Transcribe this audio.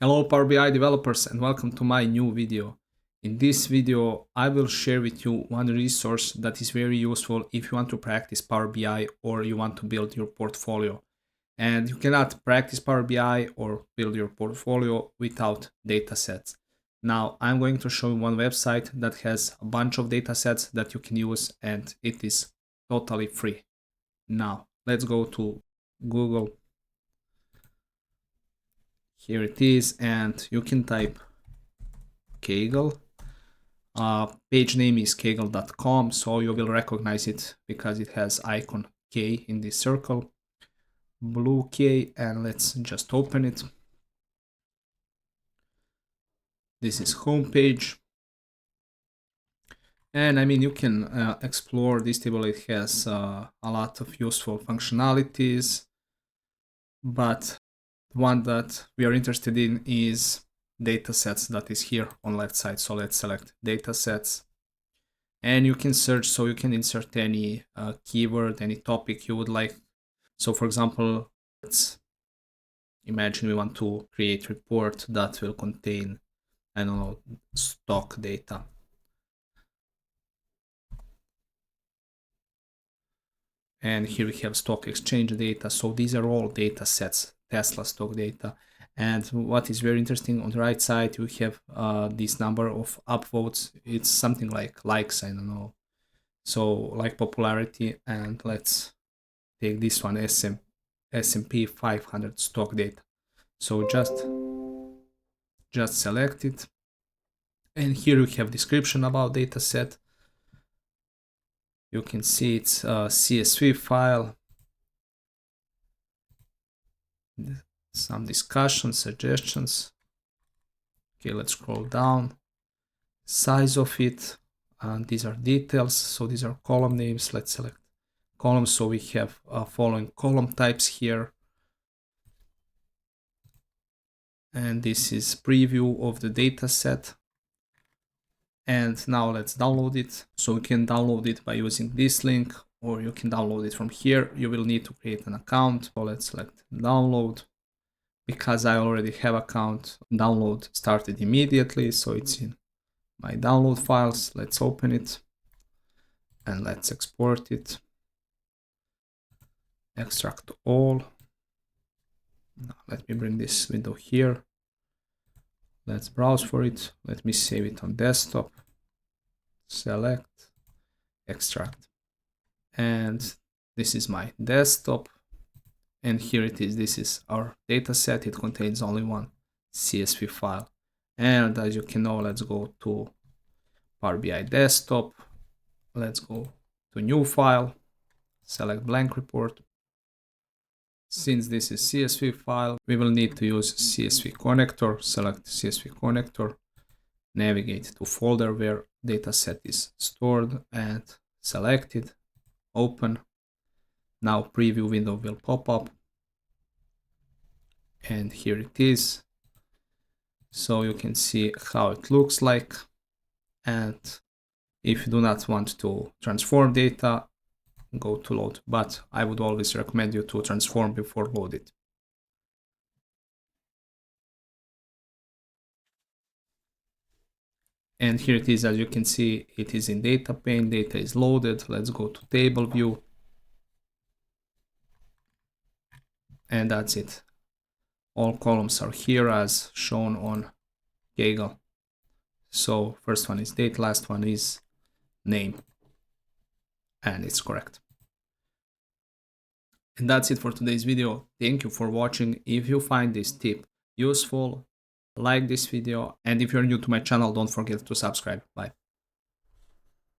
Hello Power BI developers and welcome to my new video. In this video, I will share with you one resource that is very useful if you want to practice Power BI or you want to build your portfolio. And you cannot practice Power BI or build your portfolio without datasets. Now, I'm going to show you one website that has a bunch of datasets that you can use and it is totally free. Now, let's go to Google. Here it is, and you can type Kaggle. Page name is kaggle.com, so you will recognize it because it has icon K in this circle, blue K, and let's just open it. This is homepage. And I mean, you can explore this table. It has a lot of useful functionalities, but the one that we are interested in is datasets, that is here on left side. So let's select datasets, and you can search, so you can insert any keyword, any topic you would like. So for example, let's imagine we want to create a report that will contain, I don't know, stock data. And here we have stock exchange data. So these are all data sets, Tesla stock data. And what is very interesting, on the right side, you have this number of upvotes. It's something like likes, I don't know. So like popularity, and let's take this one, S&P 500 stock data. So just select it. And here you have description about data set. You can see it's a CSV file, some discussion, suggestions. Okay, let's scroll down. Size of it, and these are details. So these are column names. Let's select columns. So we have following column types here. And this is preview of the data set. And now let's download it. So you can download it by using this link, or you can download it from here. You will need to create an account. So let's select download. Because I already have account, download started immediately. So it's in my download files. Let's open it and let's export it. Extract all. Now let me bring this window here. Let's browse for it. Let me save it on desktop. Select, extract. And this is my desktop. And here it is. This is our data set. It contains only one CSV file. And as you can know, let's go to Power BI desktop. Let's go to new file. Select blank report. Since this is CSV file, we will need to use CSV connector. Select CSV connector, navigate to folder where dataset is stored and select it, open. Now preview window will pop up. And here it is. So you can see how it looks like. And if you do not want to transform data, go to load, but I would always recommend you to transform before load it. And here it is. As you can see, it is in data pane. Data is loaded. Let's go to table view. And that's it. All columns are here as shown on Kaggle. So first one is date, last one is name. And it's correct. And that's it for today's video. Thank you for watching. If you find this tip useful, like this video. And if you're new to my channel, don't forget to subscribe. Bye.